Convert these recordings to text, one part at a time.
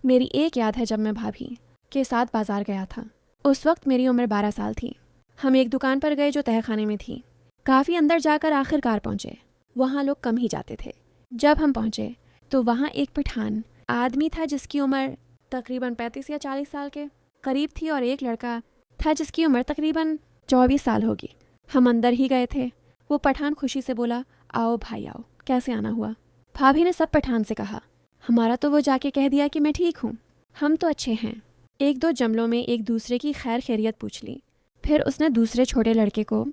मेरी एक याद है जब मैं भाभी के साथ बाजार गया था। उस वक्त मेरी उम्र 12 साल थी। हम एक दुकान पर गए जो तहखाने में थी। काफ़ी अंदर जाकर आखिरकार पहुँचे। वहाँ लोग कम ही जाते थे। जब हम पहुँचे तो वहाँ एक पठान आदमी था जिसकी उम्र तकरीबन 35 या 40 साल के करीब थी, और एक लड़का था जिसकी उम्र तकरीबन 24 साल होगी। हम अंदर ही गए थे। वो पठान खुशी से बोला, आओ भाई आओ, कैसे आना हुआ। भाभी ने सब पठान से कहा। हमारा तो वो जाके कह दिया कि मैं ठीक हूँ, हम तो अच्छे हैं। एक दो जमलों में एक दूसरे की खैर खैरियत पूछ ली। फिर उसने दूसरे छोटे लड़के को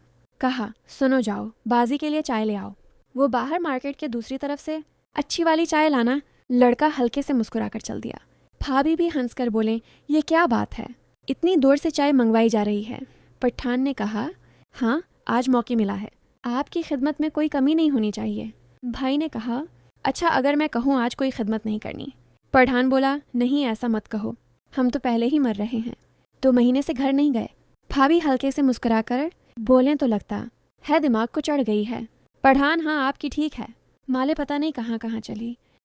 कहा, सुनो जाओ, बाजी के लिए चाय ले आओ। वो बाहर मार्केट के दूसरी तरफ से अच्छी वाली चाय लाना। लड़का हल्के से मुस्कुराकर चल दिया। भाभी भी हंसकर बोले, ये क्या बात है, इतनी दूर से चाय मंगवाई जा रही है। पठान ने कहा, हाँ आज मौके मिला है, आपकी खिदमत में कोई कमी नहीं होनी चाहिए। भाई ने कहा, अच्छा अगर मैं कहूँ आज कोई खिदमत नहीं करनी। पठान बोला, नहीं ऐसा मत कहो, हम तो पहले ही मर रहे हैं, 2 महीने से घर नहीं गए। भाभी हल्के से मुस्कुराकर बोले, तो लगता है दिमाग को चढ़ गई है। पठान, हाँ आपकी ठीक है, माले पता नहीं कहाँ कहाँ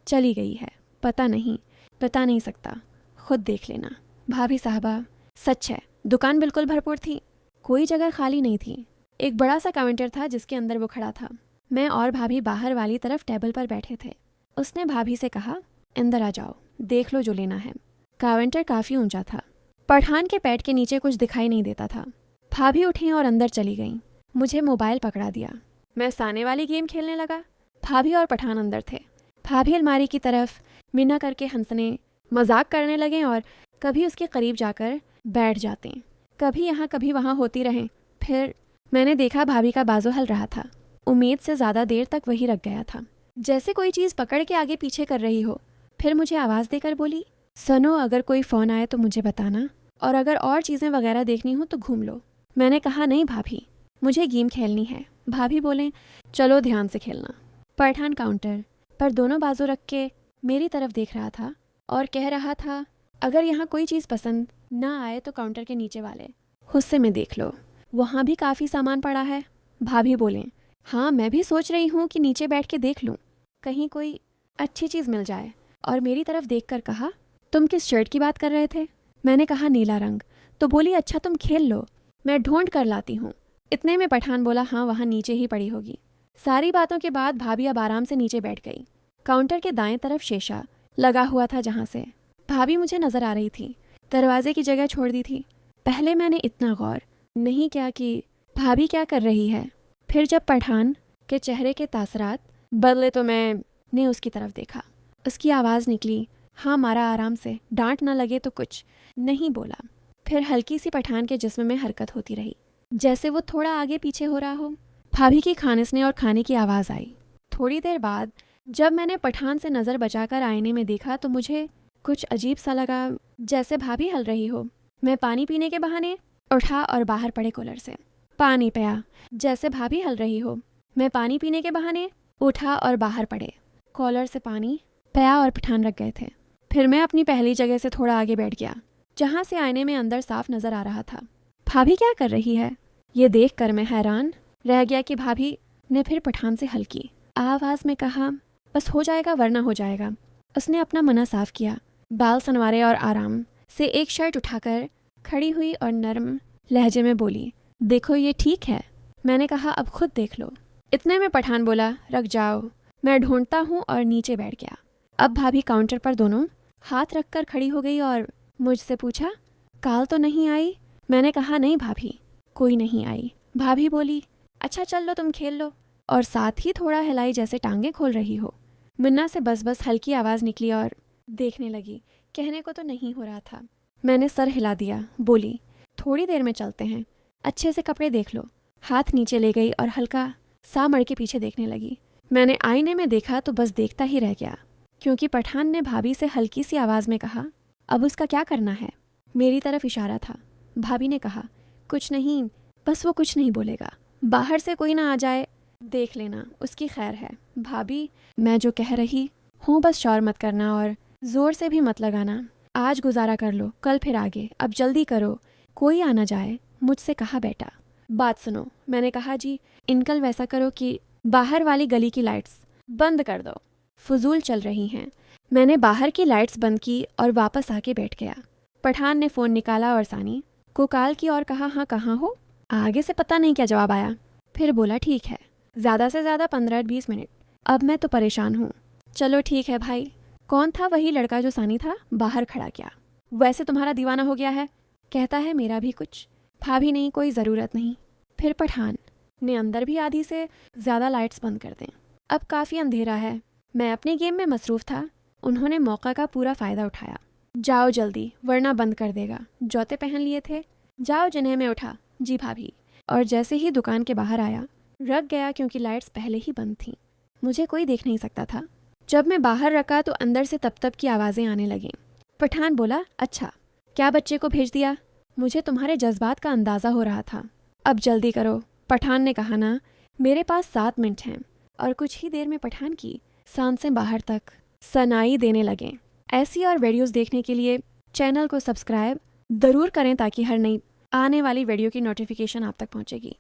चली गई है, पता नहीं, बता नहीं सकता, खुद देख लेना। भाभी साहबा, सच है, दुकान बिल्कुल भरपूर थी, कोई जगह खाली नहीं थी। एक बड़ा सा काउंटर था जिसके अंदर वो खड़ा था। मैं और भाभी बाहर वाली तरफ टेबल पर बैठे थे। उसने भाभी से कहा, अंदर आ जाओ, देख लो जो लेना है। काउंटर काफ़ी ऊंचा था। पठान के पैट के नीचे कुछ दिखाई नहीं देता था। भाभी उठी और अंदर चली गई। मुझे मोबाइल पकड़ा दिया। मैं साने वाली गेम खेलने लगा। भाभी और पठान अंदर थे। भाभी अलमारी की तरफ मिन्ना करके हंसने मजाक करने लगे और कभी उसके करीब जाकर बैठ जाते, कभी यहाँ कभी वहाँ होती रहें। फिर मैंने देखा भाभी का बाजू हल रहा था। उम्मीद से ज़्यादा देर तक वही रख गया था, जैसे कोई चीज़ पकड़ के आगे पीछे कर रही हो। फिर मुझे आवाज़ देकर बोली, सुनो अगर कोई फ़ोन आए तो मुझे बताना, और अगर और चीज़ें वगैरह देखनी हो तो घूम लो। मैंने कहा, नहीं भाभी, मुझे गेम खेलनी है। भाभी बोले, चलो ध्यान से खेलना। पठान काउंटर पर दोनों बाजू रख के मेरी तरफ देख रहा था और कह रहा था, अगर यहाँ कोई चीज़ पसंद ना आए तो काउंटर के नीचे वाले हिस्से में देख लो, वहाँ भी काफ़ी सामान पड़ा है। भाभी बोले, हाँ मैं भी सोच रही हूँ कि नीचे बैठ के देख लूँ, कहीं कोई अच्छी चीज़ मिल जाए। और मेरी तरफ देखकर कहा, तुम किस शर्ट की बात कर रहे थे? मैंने कहा, नीला रंग। तो बोली, अच्छा तुम खेल लो, मैं ढूंढ कर लाती हूँ। इतने में पठान बोला, हाँ वहाँ नीचे ही पड़ी होगी। सारी बातों के बाद भाभी अब आराम से नीचे बैठ गई। काउंटर के दाएं तरफ शीशा लगा हुआ था जहाँ से भाभी मुझे नजर आ रही थी। दरवाजे की जगह छोड़ दी थी। पहले मैंने इतना गौर नहीं किया कि भाभी क्या कर रही है। फिर जब पठान के चेहरे के तासरात बदले तो मैंने उसकी तरफ देखा। उसकी आवाज़ निकली, हाँ मारा आराम से, डांट ना लगे तो कुछ नहीं बोला। फिर हल्की सी पठान के जिस्म में हरकत होती रही, जैसे वो थोड़ा आगे पीछे हो रहा हो। भाभी की खानिसने और खाने की आवाज़ आई। थोड़ी देर बाद जब मैंने पठान से नज़र बचाकर आईने में देखा तो मुझे कुछ अजीब सा लगा, जैसे भाभी हल रही हो। मैं पानी पीने के बहाने उठा और बाहर पड़े कूलर से पानी पिया, जैसे भाभी हल रही हो। मैं पानी पीने के बहाने उठा और बाहर पड़े कॉलर से पानी पिया और पठान रख गए थे। फिर मैं अपनी पहली जगह से थोड़ा आगे बैठ गया, जहाँ से आईने में अंदर साफ नज़र आ रहा था। भाभी क्या कर रही है, ये देख कर मैं हैरान रह गया कि भाभी ने फिर पठान से हल्की आवाज़ में कहा, बस हो जाएगा वरना हो जाएगा। उसने अपना मना साफ किया, बाल सनवारे और आराम से एक शर्ट उठाकर खड़ी हुई और नरम लहजे में बोली, देखो ये ठीक है। मैंने कहा, अब खुद देख लो। इतने में पठान बोला, रख जाओ, मैं ढूंढता हूँ, और नीचे बैठ गया। अब भाभी काउंटर पर दोनों हाथ रखकर खड़ी हो गई और मुझसे पूछा, काल तो नहीं आई? मैंने कहा, नहीं भाभी, कोई नहीं आई। भाभी बोली, अच्छा चल लो तुम खेल लो, और साथ ही थोड़ा हिलाई जैसे टांगे खोल रही हो। मुन्ना से बस हल्की आवाज़ निकली और देखने लगी। कहने को तो नहीं हो रहा था। मैंने सर हिला दिया, बोली, थोड़ी देर में चलते हैं, अच्छे से कपड़े देख लो। हाथ नीचे ले गई और हल्का सा मड़ के पीछे देखने लगी। मैंने आईने में देखा तो बस देखता ही रह गया, क्योंकि पठान ने भाभी से हल्की सी आवाज़ में कहा, अब उसका क्या करना है? मेरी तरफ इशारा था। भाभी ने कहा, कुछ नहीं, बस वो कुछ नहीं बोलेगा, बाहर से कोई ना आ जाए, देख लेना, उसकी खैर है। भाभी, मैं जो कह रही हूँ बस शौर मत करना और ज़ोर से भी मत लगाना। आज गुजारा कर लो, कल फिर आगे, अब जल्दी करो, कोई आना जाए। मुझसे कहा, बेटा बात सुनो। मैंने कहा, जी। इनकल वैसा करो कि बाहर वाली गली की लाइट्स बंद कर दो, फजूल चल रही हैं। मैंने बाहर की लाइट्स बंद की और वापस आके बैठ गया। पठान ने फ़ोन निकाला और सानी को कॉल की और कहा, हाँ कहाँ हो? आगे से पता नहीं क्या जवाब आया। फिर बोला, ठीक है, ज़्यादा से ज़्यादा 15-20 मिनट। अब मैं तो परेशान हूँ। चलो ठीक है भाई। कौन था वही लड़का जो सानी था? बाहर खड़ा किया। वैसे तुम्हारा दीवाना हो गया है? कहता है मेरा भी कुछ। भाभी नहीं, कोई ज़रूरत नहीं। फिर पठान ने अंदर भी आधी से ज़्यादा लाइट्स बंद कर दें। अब काफ़ी अंधेरा है। मैं अपने गेम में मसरूफ़ था। उन्होंने मौका का पूरा फ़ायदा उठाया। जाओ जल्दी, वरना बंद कर देगा। जूते पहन लिए थे। जाओ। जिन्हें में उठा, जी भाभी। और जैसे ही दुकान के बाहर आया, रख गया क्योंकि लाइट्स पहले ही बंद थीं। मुझे कोई देख नहीं सकता था। जब मैं बाहर रखा तो अंदर से तप तप की आवाज़ें आने लगीं। पठान बोला, अच्छा क्या बच्चे को भेज दिया? मुझे तुम्हारे जज्बात का अंदाज़ा हो रहा था। अब जल्दी करो। पठान ने कहा ना, मेरे पास 7 मिनट हैं। और कुछ ही देर में पठान की सांसें बाहर तक सनाई देने लगें। ऐसी और वीडियोज़ देखने के लिए चैनल को सब्सक्राइब ज़रूर करें ताकि हर नई आने वाली वीडियो की नोटिफिकेशन आप तक पहुंचेगी।